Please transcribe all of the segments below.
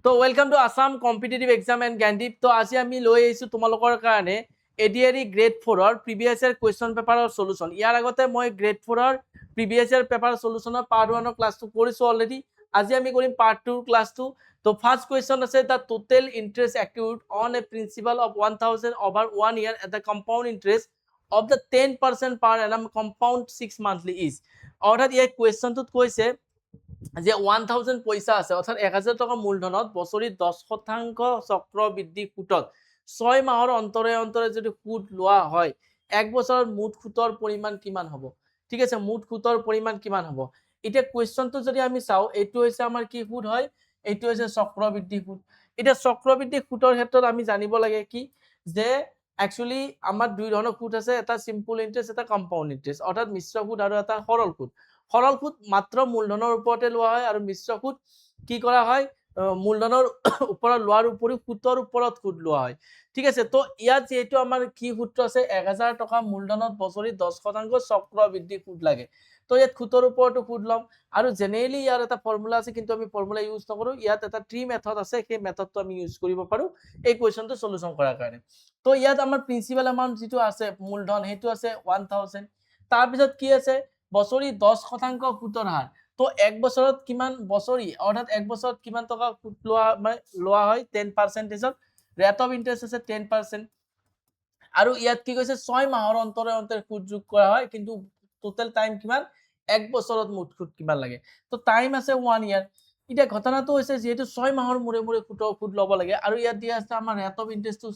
তো welcome to Assam competitive exam and Gyandeep. তো আজি আমি লৈ আহিছো তোমালোকৰ কাৰণে ADRE grade 4 previous year question পেপাৰৰ সলিউশন। ইয়াৰ আগতে মই গ্ৰেড 4 প্ৰিভিয়াছ ইয়াৰ পেপাৰ সলিউশনৰ পাৰ্ট 1 ক্লাসটো কৰিছো অলৰেডি। আজি আমি কৰিম পাৰ্ট 2 ক্লাসটো। তো ফাৰ্স্ট কুৱেশ্যন আছে the total interest accrued on a principal of 1000 over 1 year at the compound interest of the 10% per annum compound 6 monthly is। অর্থাৎ এই কুৱেশ্যনটোত কৈছে যে 1000 পইচা আছে অৰ্থাৎ 1000 টাকা মূলধনত বছৰি 10% চক্ৰবৃদ্ধি সুতত 6 মাহৰ অন্তৰে অন্তৰে যদি সুদ লোৱা হয় এক বছৰত মুঠ সুতৰ পৰিমাণ কিমান হ'ব? ঠিক আছে, মুঠ সুতৰ পৰিমাণ কিমান হ'ব? এতিয়া কোৱেশ্চনটো যদি আমি চাওঁ, এইটো হৈছে আমাৰ কি সুদ হয়? এইটো হৈছে চক্ৰবৃদ্ধি সুদ। এতিয়া চক্ৰবৃদ্ধি সুতৰ ক্ষেত্ৰত আমি জানিব লাগে কি যে একচুয়ালি আমাৰ দুই ধৰণৰ সুদ আছে, এটা সিম্পল ইন্টাৰেস্ট, এটা কম্পাউন্ড ইন্টাৰেস্ট, অৰ্থাৎ মিশ্ৰ সুদ আৰু এটা সৰল সুদ। সৰল সুদ মাত্ৰ মূলধনৰ ওপৰতে লোৱা হয় আৰু মিশ্ৰ সুদ কি কৰা হয় মূলধনৰ ওপৰত লোৱাৰ উপৰিও সুতৰ ওপৰত সুদ লোৱা হয়। ঠিক আছে, তো ইয়াত যেহেতু আমাৰ কি সূত্ৰ আছে 1000 টকা মূলধনত বছৰি 10% চক্ৰবৃদ্ধি সুদ লাগে। তো ইয়াত সুতৰ ওপৰতো সুদ লম আৰু জেনেৰেলি ইয়াৰ এটা ফৰ্মুলা আছে, কিন্তু আমি ফৰ্মুলা ইউজ নকৰো। ইয়াত এটা ট্ৰি মেথড আছে, সেই মেথডটো আমি ইউজ কৰিব পাৰো এই কুৱেশ্যনটো সলিউশন কৰাৰ কাৰণে। তো ইয়াত আমাৰ প্ৰিন্সিপাল এমাউন্ট যেটো আছে মূলধন সেইটো আছে 1000। তাৰ পিছত কি আছে বছৰি 10% সুতৰ হাৰ। তো এক বছৰত কিমান বছৰি অৰ্থাৎ এক বছৰত কিমান টকা সুদ লোৱা হয় 10%। ৰেট অফ ইন্টাৰেস্ট আছে 10%। আৰু ইয়াত কি কৈছে 6 মাহৰ অন্তৰে অন্তৰে সুদ যোগ কৰা হয়, কিন্তু টোটাল টাইম কিমান এক বছৰত মুঠ সুদ কিমান লাগে। তো টাইম আছে 1 ইয়াৰ। এতিয়া ঘটনাটো হৈছে যেহেতু 6 মাহৰ মূৰে মূৰে সুদ ল'ব লাগে আৰু ইয়াত দিয়া আছে আমাৰ ৰেট অফ ইন্টাৰেস্টটো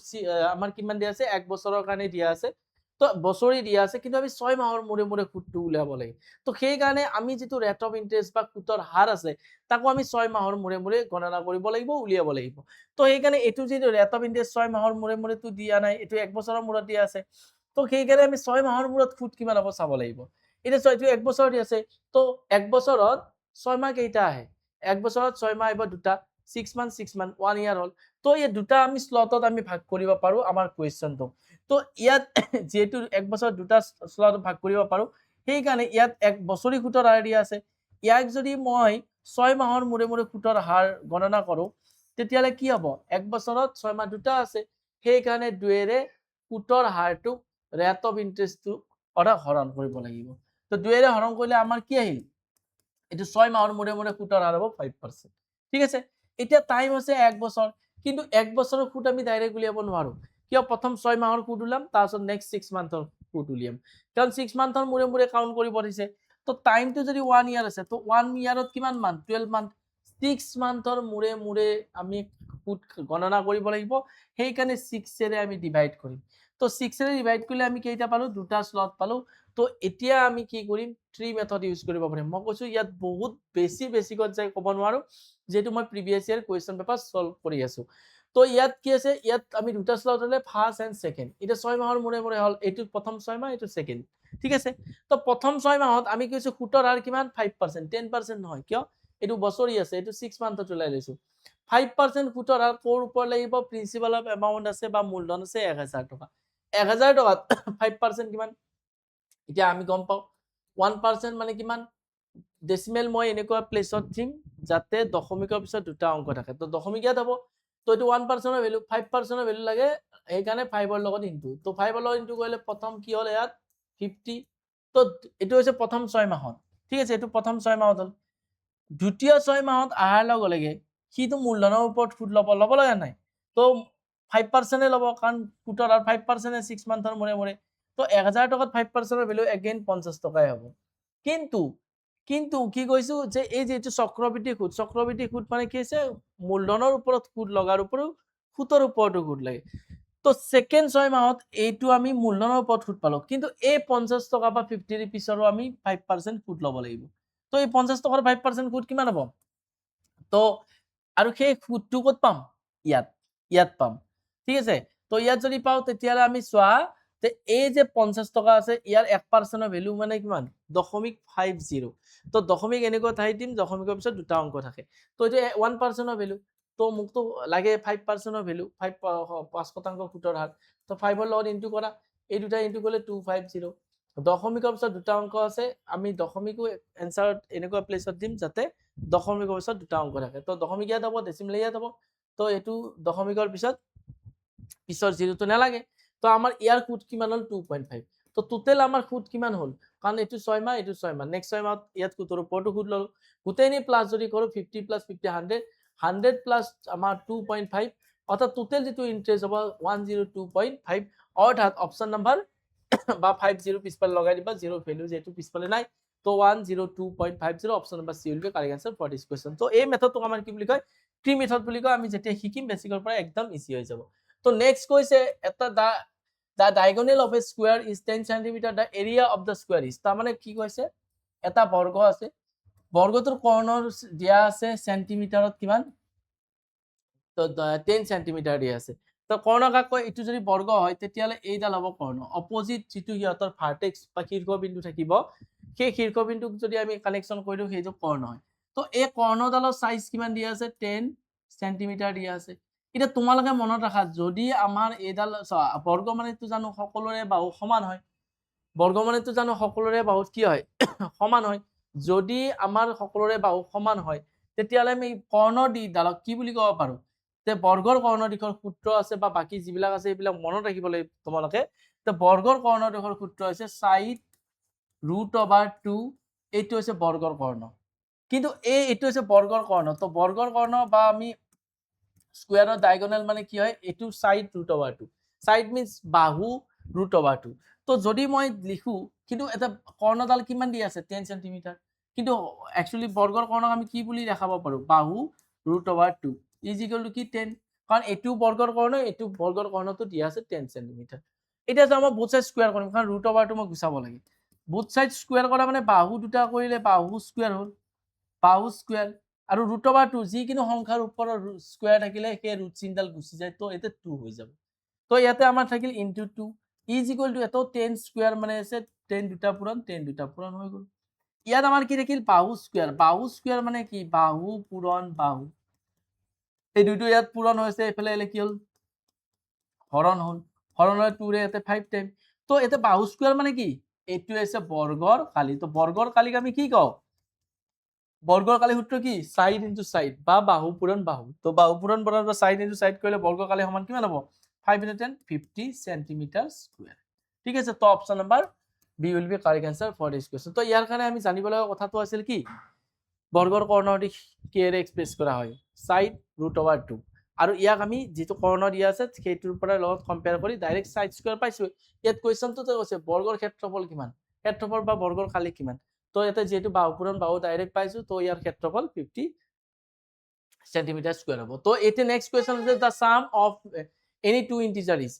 আমাৰ কিমান দিয়া আছে এক বছৰৰ কাৰণে দিয়া আছে। তো বছৰি দিয়া আছে, কিন্তু আমি 6 মাহৰ মূৰে মূৰে সুদটো উলিয়াব লাগে। তো সেই কাৰণে আমি যেটো ৰেট অফ ইন্টাৰেস্ট বা সুতৰ হাৰ আছে তাকো আমি 6 মাহৰ মূৰে মূৰে গণনা কৰিব লাগিব, উলিয়াব লাগিব। তো সেই কাৰণে এটো যেটো ৰেট অফ ইন্টাৰেস্ট 6 মাহৰ মূৰে মূৰে তো দিয়া নাই, এটো এক বছৰৰ মূৰত দিয়া আছে। তো সেই কাৰণে আমি 6 মাহৰ মূৰত সুদ কিমান হ'ব চাব লাগিব। এতিয়া এটো এক বছৰ দিয়া আছে, তো এক বছৰত 6 মাহ কেইটা আহে? এক বছৰত 6 মাহ আহিব দুটা, 6 মান্থ 6 মান্থ 1 ইয়াৰ হ'ল। তো এই দুটা আমি স্লটত আমি ভাগ কৰিব পাৰো আমাৰ কুৱেশ্যনটো। তো ইয়াত যেহেতু এক বছৰত দুটা স্লট ভাগ কৰিব পাৰো, সেই কাৰণে ইয়াত এক বছৰি সুতৰ হাৰ দিয়া আছে। ইয়াক যদি মই 6 মাহৰ মূৰে মূৰে সুতৰ হাৰ গণনা কৰো তেতিয়ালে কি হ'ব? এক বছৰত 6 মাহ দুটা আছে, সেই কাৰণে 2 এৰে সুতৰ হাৰটো ৰেট অফ ইন্টাৰেস্টটো অৰ্থাৎ হৰণ কৰিব লাগিব। তো 2 এৰে হৰণ কৰিলে আমাৰ কি আহিল? এটো 6 মাহৰ মূৰে মূৰে সুতৰ হাৰ হ'ব 5%। ঠিক আছে, এতিয়া টাইম আছে এক বছৰ, কিন্তু এক বছৰৰ সুদ আমি ডাইৰেক্ট উলিয়াব নোৱাৰো। কিয়? প্ৰথম 6 মাহৰ সুদ উলাম, তাৰপিছত নেক্সট 6 মান্থৰ সুদ উলিয়াম, কাৰণ 6 মান্থৰ মূৰে মূৰে কাউন্ট কৰিব দিছে। তো টাইমটো যদি 1 ইয়াৰ আছে, তো 1 ইয়াৰত কিমান মান্থ? 12 মান্থ। 6 মান্থৰ মূৰে মূৰে আমি সুদ গণনা কৰিব লাগিব, সেই কাৰণে 6 এৰে আমি ডিভাইড কৰিম। তো 6 এৰে ডিভাইড কৰিলে আমি কেইটা পালো? দুটা স্লট পালো। তো এতিয়া আমি কি কৰিম? ট্ৰি মেথড ইউজ কৰিব পাৰিম। মই কৈছো ইয়াত বহুত বেছিকত যাই ক'ব নোৱাৰো, যেহেতু মই previous year question paper solve কৰি আছো। তো ইয়াত কি আছে? ইয়াত আমি দুটা স্লট হলে ফার্স্ট এন্ড সেকেন্ড। এটা 6 মাহৰ মূৰে মূৰে হল, এইটো প্ৰথম 6 মাহ, এইটো সেকেন্ড। ঠিক আছে, তো প্ৰথম 6 মাহত আমি কৈছো সুতৰ হাৰ কিমান? 5%। 10% নহয়, কিয়? এইটো বছৰি আছে, এইটো 6 মান্থত উলাই লৈছো। 5% সুতৰ হাৰ কোৰ ওপৰ লাগিব? প্ৰিন্সিপাল অফ এমাউন্ট আছে বা মূলধন আছে 1000 টকা। 1000 টকাত 5% কিমান? এতিয়া আমি গম পাও 1% মানে কিমান? ডেসিমেল মই এনেকুৱা প্লেসত দিম যাতে দশমিকৰ পিছত দুটা অংক থাকে। তো দশমিক ইয়াত হ'ব। তো এইটো 1%ৰ ভ্যালু, 5%ৰ ভ্যালু লাগে, এই কাৰণে 5 ৰ লগত ইনটু। তো 5 ৰ লগত ইনটু কৰিলে প্ৰথম কি হ'ল ইয়াত 50। তো এইটো হৈছে প্ৰথম 6 মাহত। ঠিক আছে, এইটো প্ৰথম 6 মাহত হ'ল। দ্বিতীয় 6 মাহত আহাৰ লগে লগে সিটো মূলধনৰ ওপৰত সুদ ল'ব লগা নাই। তো 5% ল'ব, কাৰণ সুতৰ হাৰ 5% 6 মান্থৰ মূৰে মূৰে। তো 1000 টকাত 5%ৰ ভ্যালু এগেইন 50 টকাই হ'ব। কিন্তু কি কৈছো যে এই যে এইটো চক্ৰবৃদ্ধি সুদ মানে কি হৈছে? মূলধনৰ ওপৰত সুদ লগাৰ উপৰিও সুতৰ ওপৰতো সুদ লাগে। তো সেকেন্ড 6 মাহত এইটো আমি মূলধনৰ ওপৰত সুদ পালো, কিন্তু এই 50 টকা বা 50 ৰুপিছৰো আমি 5% সুদ ল'ব লাগিব। তো এই 50 টকাৰ 5% সুদ কিমান হ'ব? তো আৰু সেই সুদটো ক'ত পাম? ইয়াত পাম। ঠিক আছে, তো ইয়াত যদি পাও তেতিয়ালে আমি চোৱা যে এই যে 50 টকা আছে ইয়াৰ 1%ৰ ভ্যালু মানে কিমান? 0.50। তো দশমিক এনেকুৱা ঠাই দিম দশমিকৰ পিছত দুটা অংক থাকে। তো এইটো 1%ৰ ভ্যালু। তো মুকটো লাগে 5%ৰ ভ্যালু, 5% সুতৰ হাৰ। তো 5 ৰ লগত ইনটু কৰা, এই দুটা ইনটু কৰিলে 250। দশমিকৰ পিছত দুটা অংক আছে, আমি দশমিকো এনসাৰত এনেকুৱা প্লেসত দিম যাতে দশমিকৰ পিছত দুটা অংক থাকে তো দশমিক ইয়াত হ'ব ডেচিমেল ইয়াত হ'ব তো এইটো দশমিকৰ পিছত পিছৰ জিৰোটো নালাগে তো আমাৰ ইয়াৰ খুঁত কিমান হ'ল 2.5 তো টোটেল আমাৰ খুঁত কিমান হ'ল কাৰণ এইটো 6 মাহ এইটো 6 মাহ নেক্সট 6 মাহত ইয়াত খুঁতৰ ওপৰতো খুঁত ল'লো গোটেইখিনি প্লাছ যদি কৰোঁ 50 প্লাছ 50 100 প্লাছ আমাৰ 2.5 অৰ্থাৎ টোটেল যিটো ইন্টাৰেষ্ট হ'ব 102.5 অৰ্থাৎ অপশ্যন নাম্বাৰ বা 50 পিছফালে লগাই দিবা জিৰ' ভেলু যেহেতু পিছফালে নাই তো 102.50 option number C will be correct answer for this question তো এই মেথডটোক আমাৰ কি বুলি কয় ট্ৰি মেথড বুলি কয় আমি যেতিয়া শিকিম বেছিকৰ পৰা একদম ইজি হৈ যাব তো নেক্সট কৈছে এটা the diagonal of a square is 10 cm the area of the square is তাৰ মানে কি কৈছে এটা বৰ্গ আছে বৰ্গটোৰ কৰ্ণৰ দিয়া আছে সেন্টিমিটাৰত কিমান তো 10 সেন্টিমিটাৰ দিয়া আছে তো কৰ্ণ কাক কয় এইটো যদি বৰ্গ হয় তেতিয়ালে এইডাল হ'ব কৰ্ণ অপোজিট যিটো হিয়তৰ ভাৰ্টেক্স বা শীৰ্ষবিন্দু থাকিব সেই শীৰ্ষবিন্দুক যদি আমি কানেকচন কৰি দিও সেইটো কৰ্ণ হয় তো এই কৰ্ণডালৰ সাইজ কিমান দিয়া আছে 10 সেন্টিমিটাৰ দিয়া আছে এটা তোমালোকে মনত ৰাখা যদি আমাৰ এইডাল বৰ্গ মানেটো জানো সকলোৰে বাহু সমান হয় বৰ্গ মানেটো জানো সকলোৰে বাহু কি হয় সমান হয় যদি আমাৰ সকলোৰে বাহু সমান হয় তেতিয়ালে আমি কৰ্ণ দি ডালক কি বুলি ক'ব পাৰো তে বৰ্গৰ কৰ্ণ দিশৰ সূত্ৰ আছে বা বাকি যিবিলাক আছে এইবিলাক মনত ৰাখিব লাগিব তোমালোকে তে বৰ্গৰ কৰ্ণ দিশৰ সূত্ৰ আছে সাইড √/2 এইটো আছে বৰ্গৰ কৰ্ণ কিন্তু এইটো আছে বৰ্গৰ কৰ্ণ তো বৰ্গৰ কৰ্ণ বা আমি স্কোয়াৰৰ ডায়াগোনাল মানে কি হয় এটো সাইড √/2 সাইড মিন্স বাহু √/2 তো যদি মই লিখো কিন্তু এটা কৰ্ণডাল কিমান দি আছে 10 সেন্টিমিটাৰ কিন্তু একচুয়ালি বৰ্গৰ কৰ্ণক আমি কি বুলি দেখাব পাৰো বাহু √/2 ইজ ইকুয়াল টু কি 10 কাৰণ এটো বৰ্গৰ কৰ্ণ এটো বৰ্গৰ কৰ্ণটো দিয়া আছে 10 সেন্টিমিটাৰ এটা যে আমাৰ বুথ সাইড স্কয়াৰ কৰিম কাৰণ √/2 মই গুছাব লাগে বুথ সাইড স্কয়াৰ কৰা মানে বাহু দুটা কৰিলে বাহু স্কয়াৰ হ'ল বাহু স্কয়াৰ আৰু √/2 যিকিনো সংখ্যাৰ ওপৰৰ স্কয়াৰ থাকিলে সেই ৰুট চিনডাল গুছি যায় তো এতে 2 হৈ যাব তো ইয়াতে আমাৰ থাকিল ইনটু 2 ইজ ইকুয়াল টু এটো 10 স্কয়াৰ মানে আছে 10 দুটা পূৰণ হৈ গ'ল ইয়াত আমাৰ কি থাকিল বাহু স্কয়াৰ মানে কি বাহু পূৰণ বাহু এই দুটো ইয়াত পূৰণ হৈছে এফালে এলে কি হ'ল হৰণ হ'ল হৰণৰ 2 ৰে এতে 5 টাইম তো এতে বাহু স্কয়াৰ মানে কি এইটো আছে বৰ্গৰ কালি তো বৰ্গৰ কালিক আমি কি কও বৰ্গৰ কালি সূত্ৰ কি সাইড ইনটু সাইড বা বাহু পূৰণ বাহু তো বাহু পূৰণ বা সাইড ইনটু সাইড কৰিলে বৰ্গৰ কালি সমান কিমান হ'ব 550 সেন্টিমিটাৰ স্কয়াৰ ঠিক আছে তো option number B will be correct answer for this question তো ইয়াৰ কাৰণে আমি জানিব লগা কথাটো আছিল কি বৰ্গৰ কৰ্ণৰ দিশ কিৰে এক্সপ্ৰেছ কৰা হয় সাইড √/2 আৰু ইয়াক আমি যেটো কৰ্ণ দিয়া আছে সেইটোৰ পৰা লগত কম্পেয়াৰ কৰি ডাইৰেক্ট সাইড স্কয়াৰ পাইছো ইয়াত কোৱেশ্চনটো কৈছে বৰ্গৰ ক্ষেত্ৰফল কিমান ক্ষেত্ৰফল বা বৰ্গৰ কালি কিমান তো এটা যেহেতু বাহু পূৰণ বাহু ডাইৰেক্ট পাইছো তো ইয়াৰ ক্ষেত্ৰফল 50 সেন্টিমিটাৰ স্কয়াৰ হ'ব তো এতে নেক্সট কোৱেশ্চন আছে the sum of any two integer is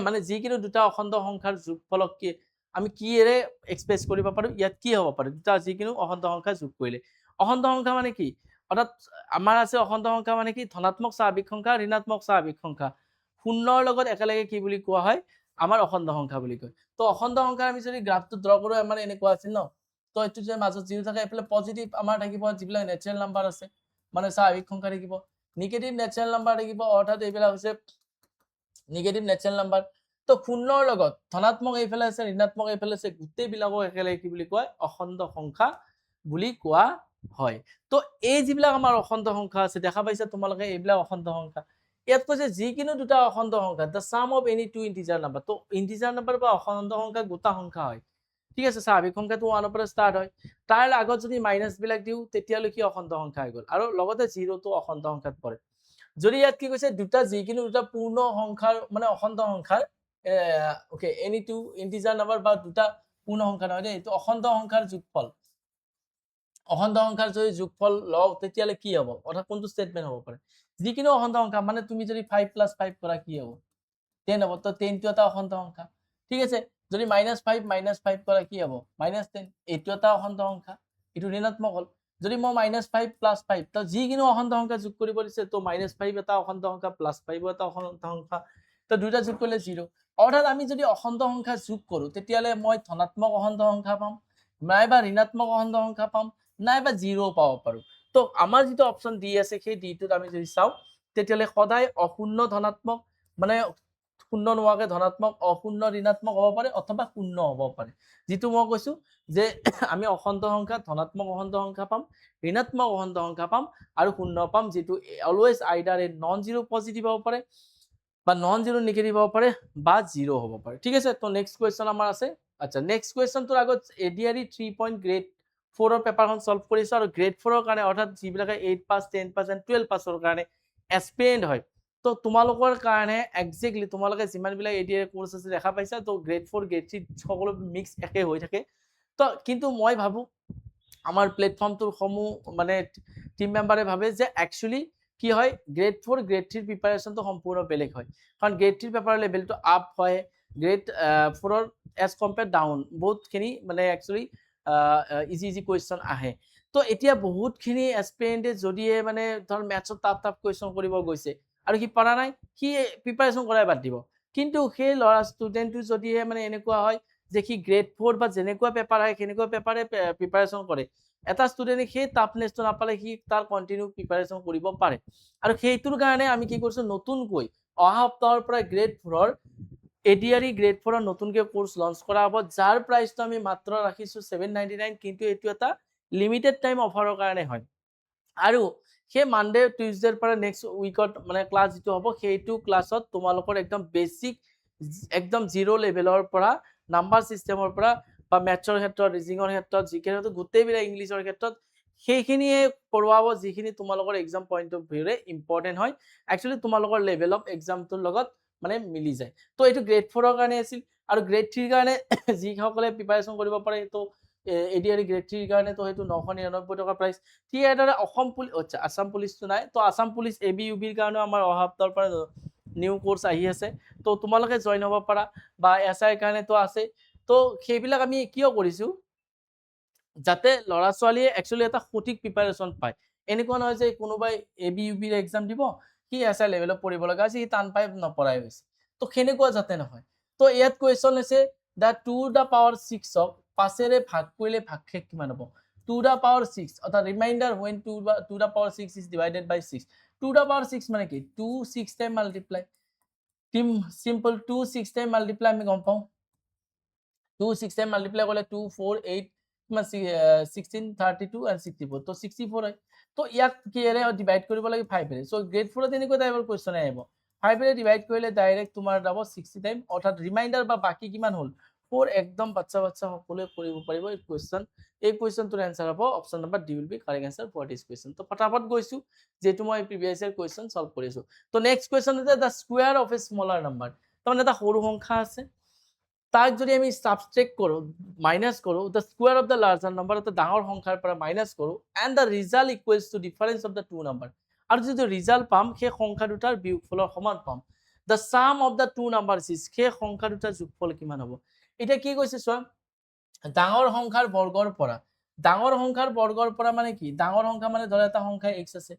মানে যিকিনো দুটা অখণ্ড সংখ্যাৰ যোগফলক কি আমি কিৰে এক্সপ্ৰেছ কৰিব পাৰো ইয়াত কি হ'ব পাৰে দুটা যিকিনো অখণ্ড সংখ্যা যোগ কৰিলে অখণ্ড সংখ্যা মানে কি অৰ্থাৎ আমাৰ আছে অখণ্ড সংখ্যা মানে কি ধনাত্মক স্বাভাৱিক সংখ্যা ঋণাত্মক স্বাভাৱিক সংখ্যা শূন্যৰ লগত একেলগে কি বুলি কোৱা হয় আমাৰ অখণ্ড সংখ্যা বুলি কয় তো অখণ্ড সংখ্যা আমি যদি গ্ৰাফটো ড্ৰ কৰো আমাৰ এনেকুৱা আছিল ন তো এটো যে মাজত জিৰো থাকে এফালে পজিটিভ আমাৰ থাকিব যিবিলাক নেচাৰেল নাম্বাৰ আছে মানে স্বাভাৱিক সংখ্যা থাকিব নেগেটিভ নেচাৰেল নাম্বাৰ থাকিব অৰ্থাৎ এইবিলাক হৈছে নেগেটিভ নেচাৰেল নাম্বাৰ তো শূন্যৰ লগত ধনাত্মক এইফালে আছে ঋণাত্মক এইফালে আছে গোটেই বিলাকক একেলগে কি বুলি কয় অখণ্ড সংখ্যা বুলি কোৱা হয় তো এই যিবিলাক আমাৰ অখণ্ড সংখ্যা আছে দেখা পাইছা তোমালোকে এইবিলাক অখণ্ড সংখ্যা ইয়াত কৈছে যিকিনো দুটা অখণ্ড সংখ্যা the sum of any two integer number তো ইন্টিজাৰ নাম্বাৰ বা অখণ্ড সংখ্যা গোটা সংখ্যা হয় ঠিক আছে স্বাভাৱিক সংখ্যাটো 1 ৰ পৰা ষ্টাৰ্ট হয় তাৰ আগত যদি মাইনাস বিলাক দিও তেতিয়ালৈকে অখণ্ড সংখ্যা হৈ গ'ল আৰু লগতে জিৰোটো অখণ্ড সংখ্যাত পৰে যদি ইয়াত কি কৈছে দুটা যিকিনো দুটা পূৰ্ণ সংখ্যাৰ মানে অখণ্ড সংখ্যাৰ okay any two integer number বা দুটা পূৰ্ণ সংখ্যা নহয় দেই তো অখণ্ড সংখ্যাৰ যোগফল অখণ্ড সংখ্যাৰ যদি যোগফল লও তেতিয়ালে কি হ'ব অৰ্থাৎ কোনটো স্টেটমেন্ট হ'ব পাৰে যিকিনো অখণ্ড সংখ্যা মানে তুমি যদি 5 + 5 কৰা কি হ'ব 10 হ'ব তো 10 টো এটা অখণ্ড সংখ্যা ঠিক আছে যদি -5 - 5 কৰা কি হ'ব -10 এইটো এটা অখণ্ড সংখ্যা এটো ঋণাত্মক হ'ল যদি মই -5 + 5 তো যিকিনো অখণ্ড সংখ্যা যোগ কৰিব দিছে তো -5 এটা অখণ্ড সংখ্যা +5 এটা অখণ্ড সংখ্যা তো দুটা যোগ কৰিলে 0 অৰ্থাৎ আমি যদি অখণ্ড সংখ্যা যোগ কৰো তেতিয়ালে মই ধনাত্মক অখণ্ড সংখ্যা পাম নাইবা ঋণাত্মক অখণ্ড সংখ্যা পাম নাইবা 0 পাব পাৰো তো আমাৰ যেটো অপচন ডি আছে সেই ডিটোত আমি যদি চাও তেতিয়ালে সদায় অশূন্য ধনাত্মক মানে শূন্য নোহোৱাকৈ ধনাত্মক অশূন্য ঋণাত্মক হ'ব পাৰে অথবা শূন্য হ'ব পাৰে যিটো মই কৈছোঁ যে আমি অখণ্ড সংখ্যা ধনাত্মক অখণ্ড সংখ্যা পাম ঋণাত্মক অখণ্ড সংখ্যা পাম আৰু শূন্য পাম যিটো অলৱেজ আইডাৰ এ নন জিৰ' পজিটিভ হ'ব পাৰে বা নন জিৰ' নেগেটিভ হ'ব পাৰে বা জিৰ' হ'ব পাৰে ঠিক আছে তো নেক্সট কুৱেশ্যন আমাৰ আছে আচ্ছা নেক্সট কুৱেশ্যনটোৰ আগত এডিআৰই 3 পইণ্ট গ্ৰেড 4 পেপাৰখন সলভ কৰিছো আৰু গ্ৰেড 4 ৰ কাৰণে অৰ্থাৎ যিবিলাকে 8 পাছ 10 পাছ এণ্ড 12 পাছৰ কাৰণে এছপিৰেণ্ট হয় তো তোমালোকৰ কাৰণে এক্সেক্টলি তোমালোকে যিমানবিলাক এডিআৰই কোৰ্চ আছে দেখা পাইছা তো গ্ৰেড 4 গ্ৰেড 3 সকলো মিক্স একে হৈ থাকে তো কিন্তু মই ভাবোঁ আমাৰ প্লেটফৰ্মটোৰ সমূহ মানে টিম মেম্বাৰে ভাবে যে একচুৱেলি কি হয় গ্ৰেড 4 গ্ৰেড 3 প্ৰিপাৰেশ্যনটো সম্পূৰ্ণ বেলেগ হয় কাৰণ গ্ৰেড 3 পেপাৰৰ লেভেলটো আপ হয় গ্ৰেড 4 এজ কম্পেয়াৰ ডাউন বহুতখিনি মানে একচুৱেলি ইজি কুৱেশ্যন আহে তো এতিয়া বহুতখিনি এছপিৰেণ্টে যদিহে মানে ধৰ মেথছত টাফ কুৱেশ্যন কৰিব গৈছে আৰু সি পৰা নাই সি প্ৰিপাৰেশ্যন কৰাই বাদ দিব কিন্তু সেই ল'ৰা ষ্টুডেণ্টটো যদিহে মানে এনেকুৱা হয় যে সি গ্ৰেড 4 বা যেনেকুৱা পেপাৰ আহে সেনেকুৱা পেপাৰে প্ৰিপাৰেশ্যন কৰে এটা ষ্টুডেণ্টে সেই টাফনেছটো নাপালে সি তাৰ কণ্টিনিউ প্ৰিপাৰেশ্যন কৰিব পাৰে আৰু সেইটোৰ কাৰণে আমি কি কৰিছোঁ নতুনকৈ অহা সপ্তাহৰ পৰা গ্ৰেড 4 এডিআৰই গ্ৰেড 4 নতুনকৈ কোৰ্চ লঞ্চ কৰা হ'ব যাৰ প্ৰাইচটো আমি মাত্ৰ ৰাখিছোঁ 799 কিন্তু এইটো এটা লিমিটেড টাইম অফাৰৰ কাৰণে হয় আৰু সেই মানডে টিউজডেৰ পৰা নেক্সট উইকত মানে ক্লাছ যিটো হ'ব সেইটো ক্লাছত তোমালোকৰ একদম বেছিক একদম জিৰ' লেভেলৰ পৰা নাম্বাৰ ছিষ্টেমৰ পৰা বা মেথছৰ ক্ষেত্ৰত ৰিজনিঙৰ ক্ষেত্ৰত যিখিনি গোটেইবিলাক ইংলিছৰ ক্ষেত্ৰত সেইখিনিয়ে পঢ়োৱাব যিখিনি তোমালোকৰ এক্সাম পইণ্ট অফ ভিউৰে ইম্পৰ্টেণ্ট হয় একচুৱেলি তোমালোকৰ লেভেল অফ এক্সামটোৰ লগত মানে মিলি যায় তো এইটো গ্ৰেড 4ৰ কাৰণে আছিল আৰু গ্ৰেড 3ৰ কাৰণে যিসকলে প্ৰিপাৰেশ্যন কৰিব পাৰে তো এডিআৰই গ্ৰেড 3ৰ কাৰণে তো সেইটো 999 টকা প্ৰাইচ ঠিক এইদৰে অসম পুলিচ আচ্ছা আছাম পুলিচটো নাই তো আছাম পুলিচ ABUBৰ কাৰণেও আমাৰ অহা সপ্তাহৰ পৰা নিউ কোৰ্চ আহি আছে তো তোমালোকে জইন হ'ব পাৰা বা SIৰ কাৰণে তো আছে তো সেইবিলাক আমি কিয় কৰিছোঁ যাতে ল'ৰা ছোৱালীয়ে একচুৱেলি এটা সঠিক প্ৰিপাৰেশ্যন পায় এনেকুৱা নহয় যে কোনোবাই ABUBৰ এক্সাম দিব সি SI লেভেলত পঢ়িব লগা আছে সি টান পাই নপঢ়াই হৈছে তো সেনেকুৱা যাতে নহয় তো ইয়াত কুৱেশ্যন হৈছে দা 2^6ক 5ৰে ভাগ কৰিলে ভাগশেষ কিমান হ'ব 2^6 অৰ্থাৎ reminder when 2^6 is divided by 6 2^6 মানে কি 2 6 time multiply simple 2 6 time multiply আমি গম পাওঁ 2 6 টাইম মাল্টিপ্লাই কৰিলে 2 4 8 16 32 and 64 তো 64 হয় তো ইয়াক কিহেৰে ডিভাইড কৰিব লাগে 5 ৰে সো গ্ৰেড 4 ত এনেকুৱা টাইপৰ কোৱেশ্যন আহিব 5 ৰে ডিভাইড কৰিলে ডাইৰেক্ট তোমাৰ যাব 60 টাইম অৰ্থাৎ ৰিমাইণ্ডাৰ বা বাকি কিমান হ'ল 4 একদম বাচ্চা সকলোৱে কৰিব পাৰিব এই কুৱেশ্যনটোৰ এনসাৰ হ'ব option number D will be correct answer for this question তো ফটাফট গৈছো যেটো মই প্ৰিভিয়াস ইয়াৰ কুৱেশ্যন সলভ কৰিছো তো নেক্সট কুৱেশ্যন আছে the square of a smaller number তাৰমানে এটা সৰু সংখ্যা আছে তাক যদি আমি সাবট্ৰেক্ট কৰো মাইনাস কৰো the square of the larger number এটা ডাঙৰ সংখ্যাৰ পৰা মাইনাস কৰো and the result equals to difference of the two number আৰু যদি ৰিজাল্ট পাম সেই সংখ্যা দুটাৰ বিয়োগফলৰ সমান পাম the sum of the two numbers is সেই সংখ্যা দুটাৰ যোগফল কিমান হ'ব এটা কি কৈছে চোৱা ডাঙৰ সংখ্যাৰ বৰ্গৰ পৰা মানে কি ডাঙৰ সংখ্যা মানে ধৰা এটা সংখ্যা x আছে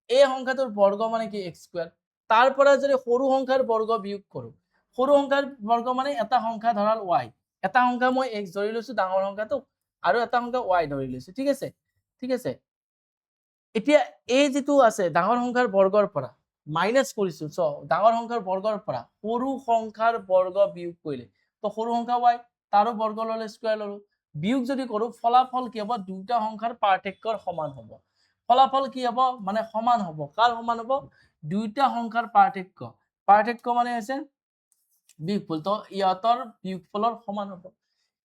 এই সংখ্যাটোৰ বৰ্গ মানে কি x স্কয়াৰ তাৰ পৰা যদি সৰু সংখ্যাৰ বৰ্গ বিয়োগ কৰো সৰু সংখ্যাৰ বৰ্গ মানে এটা সংখ্যা ধৰাল y এটা সংখ্যা মই x ধৰি লৈছো ডাঙৰ সংখ্যাটো আৰু এটা সংখ্যা y ধৰি লৈছো ঠিক আছে এতিয়া এই যেটো আছে ডাঙৰ সংখ্যাৰ বৰ্গৰ পৰা মাইনাস কৰিছো সো ডাঙৰ সংখ্যাৰ বৰ্গৰ পৰা সৰু সংখ্যাৰ বৰ্গ বিয়োগ কৰিলে তো সৰু সংখ্যা y তাৰো বৰ্গ ললে স্কয়াৰ ললো বিয়োগ যদি কৰো ফলাফল কি হ'ব দুটা সংখ্যাৰ পাৰ্থক্যৰ সমান হ'ব ফলাফল কি হ'ব মানে সমান হ'ব কাৰ সমান হ'ব দুইটা সংখ্যাৰ পাৰ্থক্য মানে আছে বিয়োগফল তো ইয়াতৰ বিয়োগফলৰ সমান হ'ব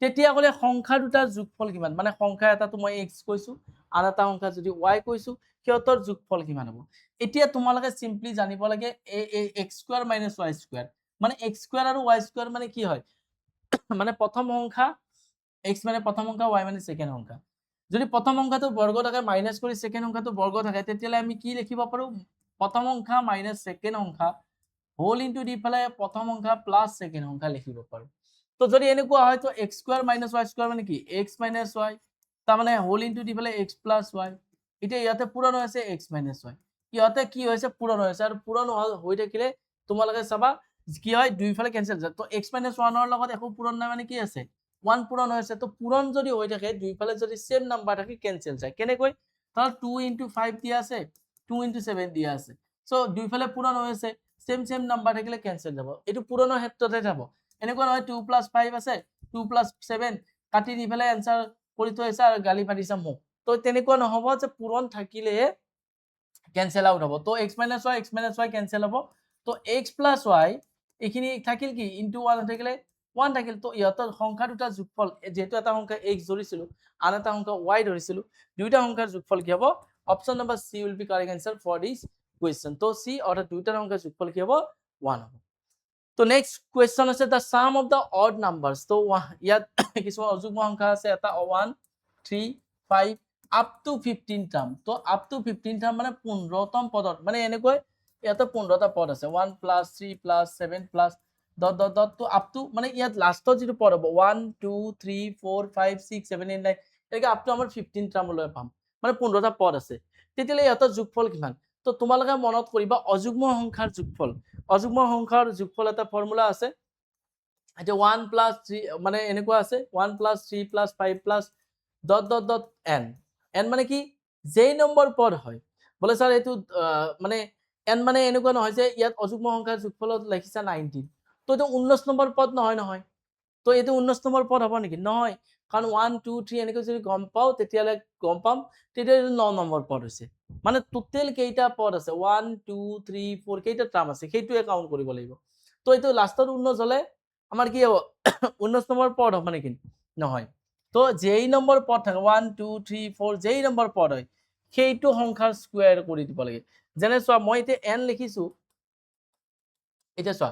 তেতিয়া গলে সংখ্যা দুটাৰ যোগফল কিমান মানে সংখ্যা এটাটো মই x কৈছো আৰু এটা সংখ্যা যদি y কৈছো কিয়তৰ যোগফল কিমান হ'ব এতিয়া তোমালোকে সিম্পলি জানিব লাগে x square minus y square মানে x স্কয়াৰ আৰু y স্কয়াৰ মানে কি হয় মানে প্ৰথম সংখ্যা x মানে প্ৰথম সংখ্যা y মানে সেকেন্ড সংখ্যা যদি প্ৰথম সংখ্যাটো বৰ্গ থাকে মাইনাস কৰি সেকেন্ড সংখ্যাটো বৰ্গ থাকে তেতিয়ালে আমি কি লিখিব পাৰো প্ৰথম সংখ্যা মাইনাস সেকেন্ড সংখ্যা হোল ইনটু দি ফেলে প্ৰথম সংখ্যা প্লাস সেকেন্ড সংখ্যা লিখিব পাৰো তো যদি এনেকুৱা হয় তো x square minus y square মানে কি x মাইনাস y তাৰ মানে হোল ইনটু দি ফেলে x প্লাস y এটা ইয়াতে পূৰণ হৈছে x মাইনাস y ইয়াতে কি হৈছে পূৰণ হৈছে আৰু পূৰণ হৈ থাকিলে তোমালোকে চাবা কি হয় দুইফালে ক্যান্সেল যায় তো x মাইনাস 1 ৰ লগত একো পূৰণ নাই মানে কি আছে 1 পূৰণ হৈছে তো পূৰণ যদি হৈ থাকে দুইফালে যদি সেম নাম্বাৰ থাকে ক্যান্সেল যায় কেনেকৈ তাৰ 2 * 5 দিয়া আছে 2 * 7 দিয়া আছে সো দুইফালে পূৰণ হৈছে সেম নাম্বাৰ থাকিলে কেনসেল যাব এইটো পুৰণৰ ক্ষেত্ৰতে যাব এনেকুৱা নহয় 2 + 5 আছে 2 + 7 কাটি দি পেলাই आंसर কৰি থৈছা আৰু গালি পাৰিছা মোক তো তেনেকুৱা নহব যে পুৰণ থাকিলে কেনসেল আউট হ'ব তো x - y কেনসেল হ'ব তো x + y এখিনি থাকিল কি ইনটু 1 থাকিলে 1 থাকিল তো ইহতৰ সংখ্যা দুটা যোগফল যেহেতু এটা সংখ্যা x ধৰিছিলো আন এটা সংখ্যা y ধৰিছিলো দুইটা সংখ্যাৰ যোগফল কি হ'ব option number C will be correct answer for this question তো C অৰ্থাৎ দুইটা সংখ্যাৰ যোগফল কি হ'ব 1 হ'ব তো নেক্সট কোৱেশ্চন আছে the sum of the odd numbers তো ইয়াত কিছুমান অযুগ্ম সংখ্যা আছে এটা 1 3 5 up to 15 টাৰ্ম তো up to 15 টাৰ্ম মানে 15তম পদত মানে এনেকৈ ইয়াতে 15টা পদ আছে 1 + 3 + 7 + ... তো up to মানে ইয়াত লাষ্টত যেটো পদ হ'ব 1 2 3 4 5 6 7 8 9 একে up to আমাৰ 15 টাৰ্মলৈ পাম মানে 15টা পদ আছে তেতিয়ালে ইয়াতৰ যোগফল কিমান তো তোমালোকে মনত কৰিবা অযুগ্ম সংখ্যাৰ যোগফল এটা ফৰ্মুলা আছে এটা 1 + 3 মানে এনেকুৱা আছে 1 + 3 + 5 + ... n n মানে কি যেই নম্বৰ পদ হয় বলে স্যাৰ এটো মানে n মানে এনেকুৱা নহয় যে ইয়াত অযুগ্ম সংখ্যাৰ যোগফলত লিখিছা 19 তো এটো 19 নম্বৰ পদ নহয় তো এটো 19 নম্বৰ পদ হ'ব নেকি নহয় কাৰণ 1 2 3 এনেকৈ যদি গম পাও তেতিয়ালে গম পাম তেতিয়া 9 নম্বৰ পদ হৈছে মানে টোটাল কেইটা পদ আছে 1 2 3 4 কেইটা টার্ম আছে সেইটোৱে কাউন্ট কৰিব লাগিব তো এটো লাষ্টত 19 হলে আমাৰ কি হ'ব 19 নম্বৰ পদ হ'ব নেকি নহয় তো যেই নম্বৰ পদ থাকে 1 2 3 4 যেই নম্বৰ পদ হয় সেইটো সংখ্যাৰ স্কয়াৰ কৰি দিব লাগে যেনে চোৱা মই এতে n লিখিছো এটা চোৱা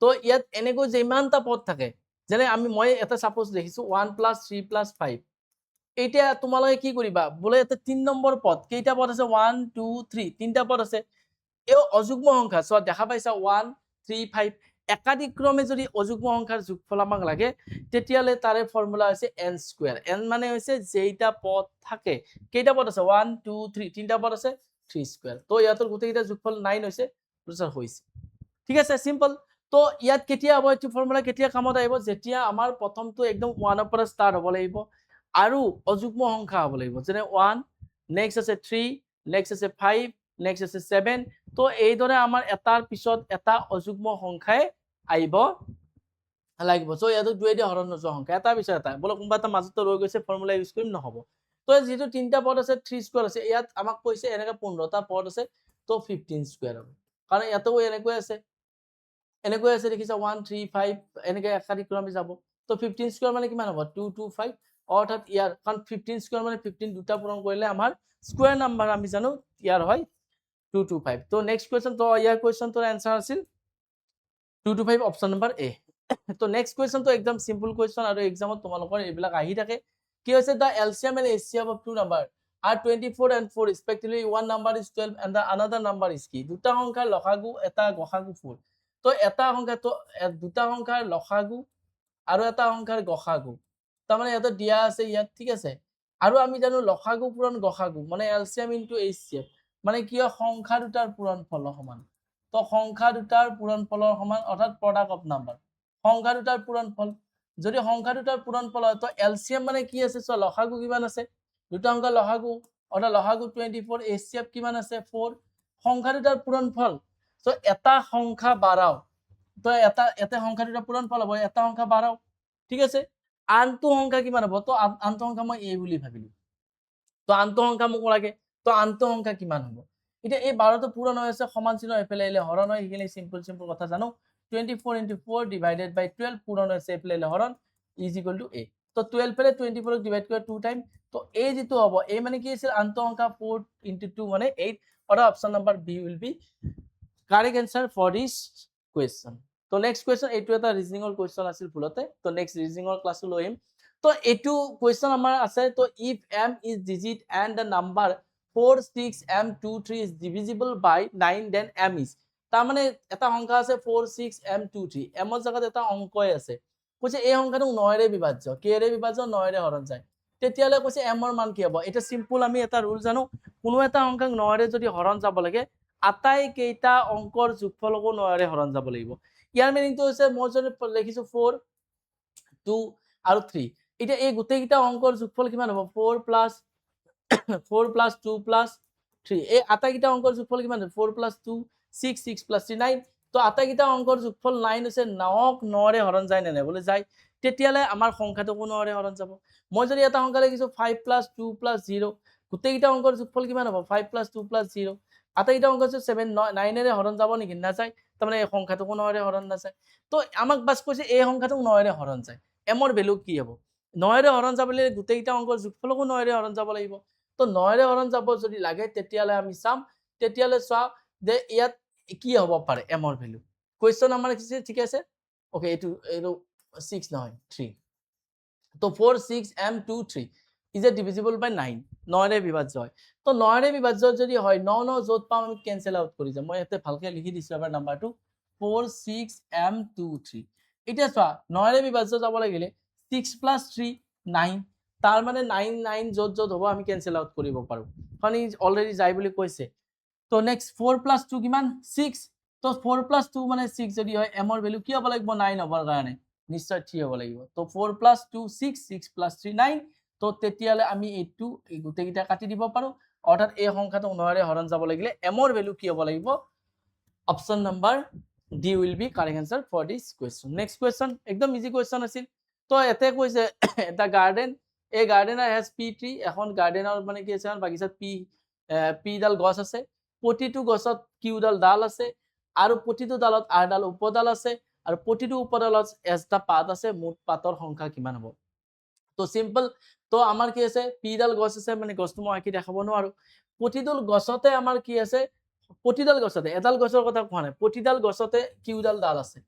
তো ইয়াত এনেকৈ যেইমানটা পদ থাকে যেনে মই এটা সাপোজ লিখিছো 1 + 3 + 5 এইটা তোমালোকে কি কৰিবা বলে এটা 3 নম্বৰ পদ কেইটা পদ আছে 1 2 3 তিনটা পদ আছে এই অযুগ্ম সংখ্যা চোৱা দেখা পাইছা 1 3 5 একাধিক ক্ৰমে যদি অযুগ্ম সংখ্যাৰ যোগফল আমাক লাগে তেতিয়ালে তাৰে ফৰ্মুলা হৈছে n² n মানে হৈছে যেইটা পদ থাকে কেইটা পদ আছে 1 2 3 তিনটা পদ আছে 3² তো ইয়াতৰ গোটেইটা যোগফল 9 হৈছে বুঝা হৈছে ঠিক আছে সিম্পল তো ইয়াত কেতিয়া হ'ব এই ফৰ্মুলা কেতিয়া কামত আহিব যেতিয়া আমাৰ প্ৰথমটো একদম 1 ৰ পৰা ষ্টাৰ্ট হ'ব লাগিব আৰু অযুগ্ম সংখ্যা হ'ব লাগিব যেনে 1 নেক্সট আছে 3 নেক্সট আছে 5 নেক্সট আছে 7 তো এই দৰে আমাৰ এটাৰ পিছত এটা অযুগ্ম সংখ্যাই আহিব লাগিব সো ইয়াতো দুইটা হৰণ নোযোৱা সংখ্যা এটা পিছত এটা বল কোনবা এটা মাজতে ৰৈ গৈছে ফৰ্মুলা ইউজ কৰিম নহব তো যেটো তিনটা পদ আছে 3² আছে ইয়াত আমাক কৈছে এনেকা 15টা পদ আছে তো 15² হ'ব কাৰণ ইয়াতো এনেকৈ আছে দেখিছা 1 3 5 এনেকৈ একাধিক ক্ৰমে যাব তো 15² মানে কিমান হ'ব 2 2 5 অৰ্থাৎ ইয়াৰ কাৰণ 15² মানে 15 দুটা পূৰণ কৰিলে আমাৰ স্কয়াৰ নাম্বাৰ আমি জানো ইয়াৰ হয় 2 2 5 তো নেক্সট কোৱেশ্চন তো ইয়াৰ কোৱেশ্চন তোৰ आंसर আছিল 2 2 5 অপচন নম্বৰ এ তো নেক্সট কোৱেশ্চন তো একদম সিম্পল কোৱেশ্চন আৰু এক্সামত তোমালোকৰ এইবিলাক আহি থাকে কি হৈছে the LCM and HCF of two number are 24 and 4 respectively one number is 12 and the another number is কি দুটা সংখ্যাৰ লসাগু এটা গসাগু 4 তো এটা সংখ্যা তো দুটা সংখ্যাৰ লসাগু আৰু এটা সংখ্যাৰ গসাগু তাৰ মানে এটা দিয়া আছে ইয়াত ঠিক আছে আৰু আমি জানো লসাগু পূৰণ গসাগু মানে এলসিএম ইনটু এইচসিএম মানে কি সংখ্যা দুটাৰ পূৰণফলৰ সমান তো সংখ্যা দুটাৰ পূৰণফলৰ সমান অৰ্থাৎ প্ৰডাক্ট অফ নাম্বাৰ সংখ্যা দুটাৰ পূৰণফল যদি সংখ্যা দুটাৰ পূৰণফল হয় তো এলসিএম মানে কি আছে সো লসাগু কিমান আছে দুটা সংখ্যা লসাগু অৰ্থাৎ লসাগু 24 এইচসিএফ কিমান আছে 4 সংখ্যা দুটাৰ পূৰণফল সো এটা সংখ্যা বাড়াও তো এটা সংখ্যা দুটাৰ পূৰণফল হ'ব এটা সংখ্যা বাড়াও ঠিক আছে আনটো সংখ্যা কিমান হ'ব তো আনটো সংখ্যা মই এই বুলি ভাবিলো তো আনটো সংখ্যা মোক লাগে তো আনটো সংখ্যা কিমান হ'ব এটা এই 12 তো পূৰণ হৈ আছে সমান চিহ্ন এফালে আহিলে হৰণ হয় এখানে সিম্পল কথা জানো 24 into 4 divided by 12 পূৰণ হৈছে এফালে আহিলে হৰণ is equal to a তো 12 পেলে 24 ক ডিভাইড কৰা 2 টাইম তো a যেটো হ'ব a মানে কি আছিল আনটো সংখ্যা 4 into 2 মানে 8 or option number b will be correct answer for this question তো নেক্সট কোৱেশ্চন এটো এটা ৰিজনিংৰ কোৱেশ্চন আছিল ভুলতে তো নেক্সট ৰিজনিংৰ ক্লাস লইম তো এটো কোৱেশ্চন আমাৰ আছে তো if m is digit and the number 4 6 m23 is divisible by 9 then m is তাৰ মানে এটা সংখ্যা আছে 4 6 m23 m ৰ জায়গাত এটা অংকই আছে কৈছে এই সংখ্যাটো 9 ৰে বিভাজ্য কে ৰে বিভাজ্য 9 ৰে হৰণ যায় তেতিয়ালে কৈছে m ৰ মান কি হ'ব এটা সিম্পল আমি এটা ৰুল জানো কোনো এটা সংখ্যাক 9 ৰে যদি হৰণ যাব লাগে আটাই কেইটা অংকৰ যোগফলকো 9 ৰে হৰণ যাব লাগিব ইয়াৰ মিনিংটো হৈছে মই যদি লিখিছো 4 2 আৰু 3 এটা এই গোটেইটা অংকৰ যোগফল কিমান হ'ব 4 + 2 + 3 এই আটাইকেইটা অংকৰ যোগফল কিমান হ'ব 4 + 2 6 6 + 3 9 তো আটাইকেইটা অংকৰ যোগফল 9 হৈছে 9ক 9ৰে হৰণ যায় নে নাই বোলে যায় তেতিয়ালে আমাৰ সংখ্যাটোকো 9ৰে হৰণ যাব মই যদি এটা সংখ্যা লিখিছো 5 + 2 + 0 গোটেইকেইটা অংকৰ যোগফল কিমান হ'ব 5 + 2 + 0 আটাইকেইটা অংক আছে 7 9ৰে হৰণ যাব নেকি নাযায় তাৰমানে এই সংখ্যাটোকো 9ৰে হৰণ নাযায় তো আমাক বাস কৈছে এই সংখ্যাটোক 9ৰে হৰণ যায় এমৰ ভ্যালু কি হ'ব 9ৰে হৰণ যাবলৈ গোটেইকেইটা অংকৰ যোগফলকো 9ৰে হৰণ যাব লাগিব তো 9ৰে হৰণ যাব যদি লাগে তেতিয়ালে আমি চাম তেতিয়ালে চোৱা যে ইয়াত কি হ'ব পাৰে এমৰ ভ্যালু কোৱেশ্চন আমাৰ কি ঠিক আছে ওকে এটো 6 নহয় 3 তো 4 6 m 2 3 is a divisible by 9 9ৰে বিভাজ্য হয় তো 9ৰে বিভাজ্য যদি হয় 9 9 যত পাম আমি ক্যান্সেল আউট কৰি যাম মই এতে ভালকে লিখি দিছো এবাৰ নাম্বাৰটো 4 6 m 2 3 এতিয়া চোৱা 9ৰে বিভাজ্য যাব লাগিলে 6 + 3 9 তাৰ মানে 9 9 যত যত হ'ব আমি ক্যান্সেল আউট কৰিব পাৰো কাৰণ ই অলৰেডি যাই বুলি কৈছে তো নেক্সট 4 + 2 কিমান 6 তো 4 + 2 মানে 6 যদি হয় m ৰ ভ্যালু কি হ'ব লাগিব 9 হ'বৰ কাৰণে নিশ্চয় 3 হ'ব লাগিব তো 4 + 2 6 6 + 3 9 তো তেতিয়ালে আমি এইটো এই গোটেইকেইটা কাটি দিব পাৰো অৰ্থাৎ এই সংখ্যাটো 9ৰে হৰণ যাব লাগিলে m ৰ ভ্যালু কি হ'ব লাগিব option number D will be correct answer for this question next question একদম ইজি কোৱেশ্চন আছিল তো এতে কৈছে এটা গাৰ্ডেন এই গাৰ্ডেনাৰ has p tree এখন গাৰ্ডেনৰ মানে কি আছে বাগিচাত p ডাল গছ আছে প্ৰতিটো গছত q ডাল ডাল আছে আৰু প্ৰতিটো ডালত r ডাল উপডাল আছে আৰু প্ৰতিটো উপডালত s টা পাত আছে মুঠ পাতৰ সংখ্যা কিমান হ'ব তো সিম্পল তো আমাৰ কি আছে p ডাল গছ আছে মানে গছটো মই আঁকি দেখাব নোৱাৰো প্ৰতিটো গছতে আমাৰ কি আছে প্ৰতিডাল গছতে এডাল গছৰ কথা কোৱা নাই প্ৰতিডাল গছতে q ডাল ডাল আছে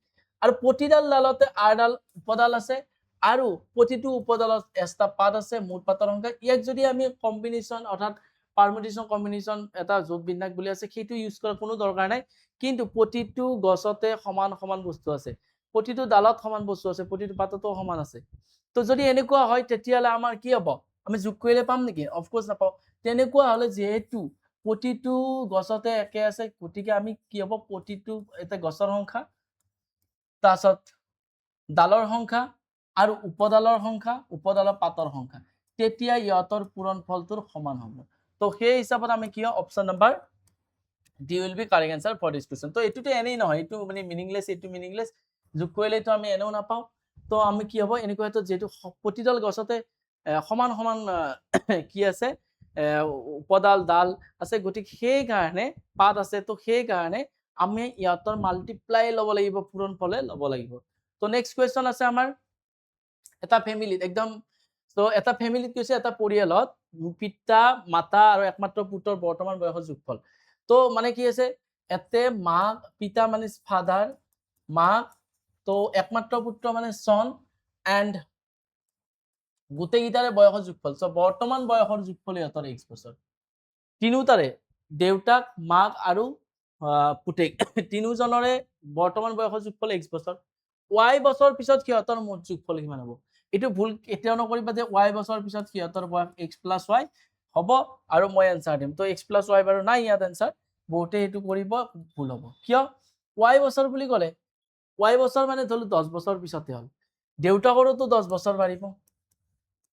আৰু প্ৰতিডাল ডালতে r ডাল উপডাল আছে আৰু প্ৰতিটো উপডালত s টা পাত আছে মুঠ পাতৰ সংখ্যা ইয়াক যদি আমি কম্বিনেশন অৰ্থাৎ পাৰমিউটেশন কম্বিনেশন এটা যোগ বিন্যাস বুলি আছে সেইটো ইউজ কৰাৰ কোনো দৰকাৰ নাই কিন্তু প্ৰতিটো গছতে সমান সমান বস্তু আছে প্ৰতিটো ডালত সমান বস্তু আছে প্ৰতিটো পাততো সমান আছে তো যদি এনেকুৱা হয় তেতিয়ালে আমাৰ কি হ'ব আমি যোগ কৰিলে পাম নেকি অফ কোৰ্স নাপাও তেনেকুৱা হলে যেহেতু প্ৰতিটো গছতে একে আছে গতিকে আমি কি হ'ব প্ৰতিটো এটা গছৰ সংখ্যা তাৰছত ডালৰ সংখ্যা আৰু উপডালৰ সংখ্যা উপডালৰ পাতৰ সংখ্যা তেতিয়া ইহঁতৰ পূৰণফলটোৰ সমান হ'ব তো সেই হিচাপত আমি কি option number D will be correct answer for this question তো এটুতে এনেই নহয় এটু মানে মিনিংলেস এটু মিনিংলেস যোগ কৰিলে তো আমি এনেও নাপাও তো আমি কি হ'ব এনেকুৱা তো যেটো প্ৰতিডাল গছতে সমান সমান কি আছে উপডাল ডাল আছে গতিকে সেই কাৰণে পাত আছে তো সেই কাৰণে আমি ইহঁতৰ মাল্টিপ্লাই ল'ব লাগিব পূৰণফলে ল'ব লাগিব তো নেক্সট কোৱেশ্চন আছে আমাৰ এটা ফ্যামিলিত একদম তো এটা ফ্যামিলিত কৈছে এটা পৰিয়ালত পিতা মাতা আৰু একমাত্ৰ পুত্ৰৰ বৰ্তমান বয়সৰ যোগফল তো মানে কি আছে এতে মা পিতা মানে ফাদাৰ মা তো একমাত্ৰ পুত্ৰ মানে সন এন্ড গোটেইকেইটাৰে বয়সৰ যোগফল সো বৰ্তমান বয়সৰ যোগফল ইহঁতৰ x বছৰ তিনিওটাৰে দেউতাক মাক আৰু পুতেক তিনিজনৰে বৰ্তমান বয়সৰ যোগফল x বছৰ y বছৰ পিছত সিহঁতৰ মুঠ যোগফল কিমান হ'ব এটো ভুল এতিয়াও নকৰিবা যে y বছৰ পিছত সিহঁতৰ বয়স x + y হ'ব আৰু মই আনসাৰ দিম তো x + y বাৰু নাই ইয়াত আনসাৰ বহুতে এটো কৰিব ভুল হ'ব কিয় y বছৰ বুলি ক'লে y বছৰ মানে ধলো 10 বছৰ পিছতে হ'ল দেউতাকৰো তো 10 বছৰ বাঢ়িব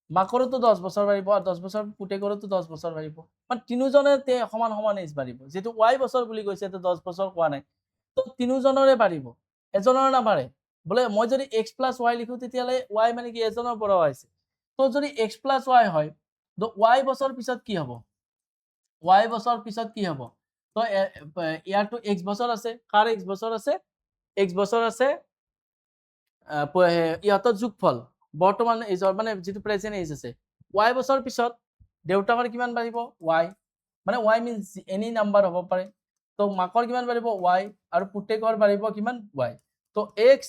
মাকৰো তো 10 বছৰ বাঢ়িব আৰু 10 বছৰ পুতেকৰো তো 10 বছৰ বাঢ়িব মানে তিনিজনে সমান সমান এজ বাঢ়িব যেটো y বছৰ বুলি কৈছে তো 10 বছৰ কোৱা নাই তো তিনিজনৰে বাঢ়িব এজনৰ নাবাঢ়ে বলে মই যদি x + y লিখো তেতিয়ালে y মানে কি এজনৰ পৰা হৈছে তো যদি x + y হয় তো y বছৰ পিছত কি হ'ব y বছৰ পিছত কি হ'ব তো ইয়াৰটো x বছৰ আছে কাৰ x বছৰ আছে x বছৰ আছে ইহঁতৰ যোগফল বৰ্তমান এজৰ মানে যেটো প্ৰেজেন্ট এজ আছে y বছৰ পিছত দেউতাকৰ কিমান বাঢ়িব y মানে y মিন্স এনি নাম্বাৰ হ'ব পাৰে তো মাকৰ কিমান বাঢ়িব y আৰু পুতেকৰ বাঢ়িব কিমান y তো x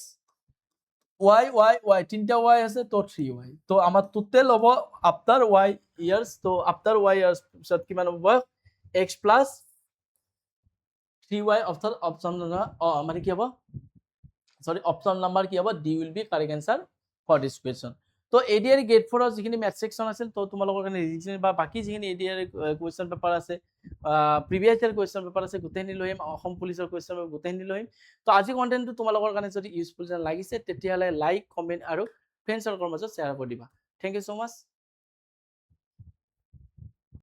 y y y তিনটা y আছে তো 3y তো আমাৰ টোটাল হ'ব আফটার y ইয়ার্স তো আফটার y ইয়ার্স পিছত কিমান হ'ব x + 3y অর্থাৎ অপশন মানে কি হ'ব সরি অপশন নাম্বার কি হ'ব D will be correct answer for this question তো এডিআর গ্ৰেড 4 ৰ যিখিনি ম্যাথ সেকশন আছিল তো তোমালোকৰ কাৰণে ৰিভিজন বা বাকি যিখিনি এডিআৰ কোৱেশ্চন পেপাৰ আছে প্ৰিভিয়াস ইয়াৰ কোৱেশ্চন পেপাৰ আছে গোটেইখিনি লৈম অসম পুলিচৰ কোৱেশ্চন গোটেইখিনি লৈম তো আজি কন্টেন্টটো তোমালোকৰ কাৰণে যদি ইউজফুল যেন লাগিছে তেতিয়াহলে লাইক কমেন্ট আৰু ফ্ৰেন্ড সাৰ্কলৰ মাজত শ্বেয়াৰ কৰি দিবা থ্যাংক ইউ সো মাচ